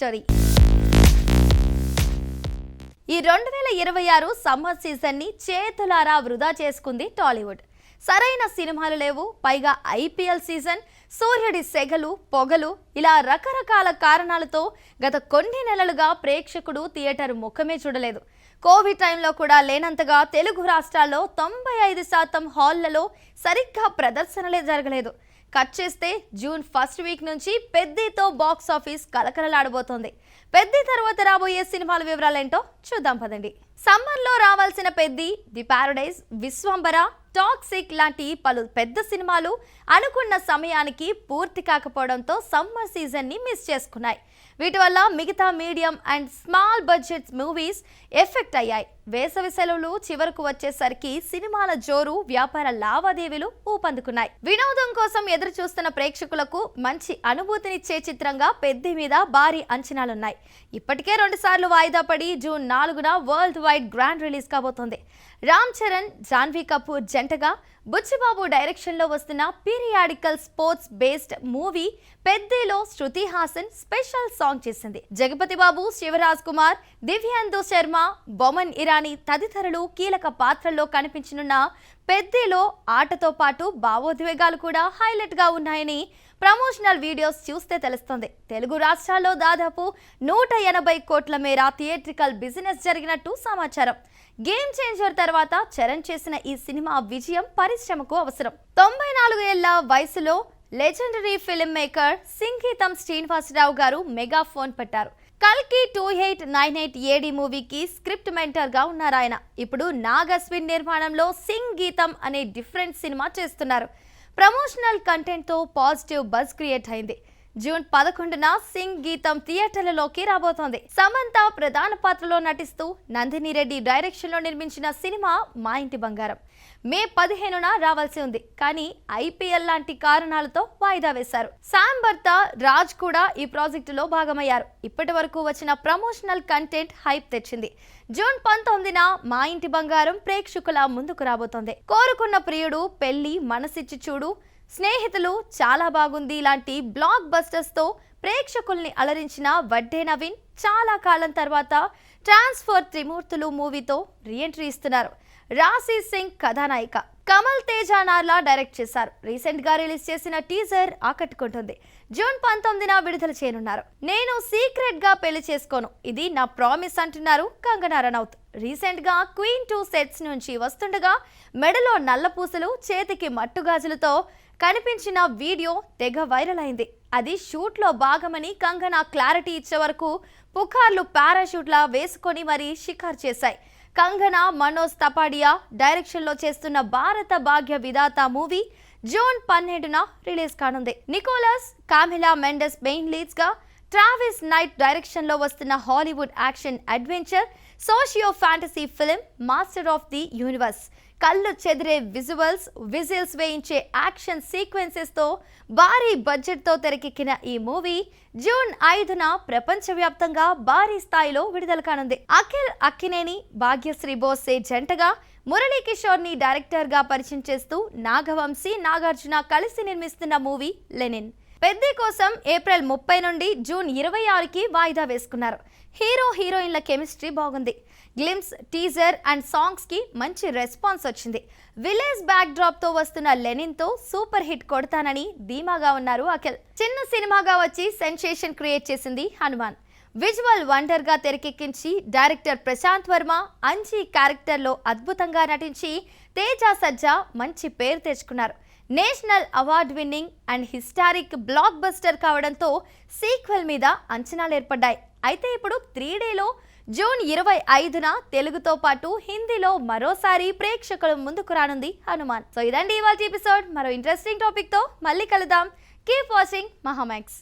Story. ఈ 2026 summer season ని చేతులారా వృధా చేసుకుంది టాలీవుడ్. సరైన సినిమాలు లేవు, పైగా ఐపీఎల్ సీజన్, సూర్యుడి సెగలు పొగలు, ఇలా రకరకాల కారణాలతో గత కొన్ని నెలలుగా ప్రేక్షకుడు థియేటర్ ముఖమే చూడలేదు. కోవిడ్ టైంలో కూడా లేనంతగా తెలుగు రాష్ట్రాల్లో 95% హాళ్లలో సరిగ్గా ప్రదర్శనలే జరగలేదు. కట్ చేస్తే జూన్ ఫస్ట్ వీక్ నుంచి పెద్దితో బాక్స్ ఆఫీస్ కలకలలాడబోతోంది. పెద్ది తర్వాత రాబోయే సినిమాల వివరాలేంటో చూద్దాం పదండి. సమ్మర్లో రావాల్సిన Peddi, the paradise, Vishwambhara, toxic లాంటి పలు పెద్ద సినిమాలు అనుకున్న సమయానికి పూర్తి కాకపోవడంతో సమ్మర్ సీజన్ ని మిస్ చేసుకున్నాయి. వీటి వల్ల మిగతా medium and small budget movies effect అయ్యాయి. వేసవి సెలవులు చివరకు వచ్చేసరికి సినిమాల జోరు, వ్యాపార లావాదేవీలు ఊపందుకున్నాయి. వినోదం కోసం ఎదురు చూస్తున్న ప్రేక్షకులకు మంచి అనుభూతినిచ్చే చిత్రంగా పెద్ది మీద భారీ అంచనాలున్నాయి. ఇప్పటికే 2 సార్లు వాయిదా పడి జూన్ 4న వరల్డ్ వైడ్ గ్రాండ్ రిలీజ్ కాబోతోంది. రామ్ చరణ్, జాన్వీ కపూర్ జంటగా బుచ్చిబాబు డైరెక్షన్ లో వస్తున్న periodical sports based movie పెద్దిలో Shruti Haasan special song చేసింది. జగపతి బాబు, శివరాజ్ కుమార్, దివ్యాందు శర్మ, బొమన్ ఇరానీ తదితరులు కీలక పాత్రల్లో కనిపించనున్న పెద్దిలో ఆటతో పాటు భావోద్వేగాలు కూడా హైలైట్ గా ఉన్నాయని ప్రమోషనల్ వీడియోస్ చూస్తే తెలుస్తుంది. తెలుగు రాష్ట్రాల్లో దాదాపు 180 కోట్ల మేర థియేట్రికల్ బిజినెస్ జరిగినట్టు సమాచారం. గేమ్ చేంజర్ తర్వాత చరణ్ చేసిన ఈ సినిమా విజయం పరిశ్రమకు అవసరం. 94 ఏళ్ల వయసులో legendary film maker Singeetam Srinivasarao గారు మెగా ఫోన్ పెట్టారు. కల్కి 2898 ఏడి మూవీకి స్క్రిప్ట్ మెంటర్ గా ఉన్నారాయన. ఇప్పుడు నాగ్ అశ్విన్ నిర్మాణంలో సింగ్ గీతం అనే డిఫరెంట్ సినిమా చేస్తున్నారు. ప్రమోషనల్ కంటెంట్ తో పాజిటివ్ బజ్ క్రియేట్ అయింది. జూన్ 11న సింగ్ గీతం థియేటర్లలోకి రాబోతోంది. సమంత ప్రధాన పాత్రలో నటిస్తూ నందిని రెడ్డి డైరెక్షన్ లో నిర్మించిన సినిమా మా ఇంటి బంగారం మే 15న రావాల్సి ఉంది. కానీ ఐపీఎల్ లాంటి కారణాలతో వాయిదా వేశారు. శామ్ భర్త రాజ్ కూడా ఈ ప్రాజెక్టులో భాగమయ్యారు. ఇప్పటి వరకు వచ్చిన ప్రమోషనల్ కంటెంట్ హైప్ తెచ్చింది. జూన్ 19న మా ఇంటి బంగారం ప్రేక్షకుల ముందుకు రాబోతోంది. కోరుకున్న ప్రియుడు, పెళ్లి, మనసిచ్చి చూడు, స్నేహితులు, చాలా బాగుంది లాంటి బ్లాక్ బస్టర్స్ తో ప్రేక్షకుల్ని అలరించిన వడ్డే నవీన్ చాలా కాలం తర్వాత ట్రాన్స్ఫర్ త్రిమూర్తులు మూవీతో రీఎంట్రీ ఇస్తున్నారు. రాశి సింగ్ కథానాయిక, కమల్ తేజానార్లా డైరెక్ట్ చేశారు. రీసెంట్ గా రిలీజ్ చేసిన టీజర్ ఆకట్టుకుంటుంది. జూన్ 19న విడుదల చేయనున్నారు. నేను సీక్రెట్ గా పెళ్లి చేసుకోను, ఇది నా ప్రామిస్ అంటున్నారు కంగనా రనౌత్. రీసెంట్ గా క్వీన్ 2 సెట్స్ నుంచి వస్తుండగా మెడలో నల్లపూసలు, చేతికి మట్టుగాజులతో కనిపించిన వీడియో తెగ వైరల్ అయింది. అది షూట్ లో భాగమని కంగనా క్లారిటీ ఇచ్చే వరకు పుకార్లు పారాషూట్లా వేసుకొని మరీ షికారు చేశాయి. కంగనా, మనోజ్ తపాడియా డైరెక్షన్ లో చేస్తున్న భారత భాగ్య విధాత మూవీ జూన్ 12న రిలీజ్ కానుంది. Nicholas, Camila Mendes main leads గా, ట్రావిస్ నైట్ డైరెక్షన్ లో వస్తున్న Hollywood action adventure socio fantasy film master of the universe. కళ్ళు చెదిరే విజిల్స్ వేయించే యాక్షన్ సీక్వెన్సెస్ తో భారీ బడ్జెట్ తో తెరకెక్కిన ఈ మూవీ జూన్ 5న ప్రపంచవ్యాప్తంగా భారీ స్థాయిలో విడుదల కానుంది. అఖిల్ అక్కినేని, భాగ్యశ్రీ బోసే జంటగా మురళీ కిషోర్ ని డైరెక్టర్ గా పరిచయం చేస్తూ నాగవంశీ, నాగార్జున కలిసి నిర్మిస్తున్న మూవీ లెనిన్. పెద్ది కోసం ఏప్రిల్ 30 నుండి జూన్ 26కి వాయిదా వేసుకున్నారు. హీరో హీరోయిన్ల కెమిస్ట్రీ బాగుంది. గ్లిమ్స్, టీజర్ అండ్ సాంగ్స్ కి మంచి రెస్పాన్స్ వచ్చింది. విలేజ్ బ్యాక్ డ్రాప్ తో వస్తున్న లెనిన్ తో సూపర్ హిట్ కొడతానని ధీమాగా ఉన్నారు అఖిల్. చిన్న సినిమాగా వచ్చి సెన్సేషన్ క్రియేట్ చేసింది హనుమాన్. విజువల్ వండర్ గా తెరకెక్కించి డైరెక్టర్ ప్రశాంత్ వర్మ అంజీ క్యారెక్టర్ లో అద్భుతంగా నటించి తేజ సజ్జా మంచి పేరు తెచ్చుకున్నారు. National award winning and historic block buster కావడంతో సీక్వెల్ మీద అంచనాలు ఏర్పడ్డాయి. అయితే ఇప్పుడు 3Dలో జూన్ 25న తెలుగుతో పాటు హిందీలో మరోసారి ప్రేక్షకుల ముందుకు రానుంది హనుమాన్. సో ఇదండి ఇవాల్టి ఎపిసోడ్. మరో ఇంట్రెస్టింగ్ టాపిక్ తో మళ్ళీ కలుద్దాం. Keep watching Mahaa Max.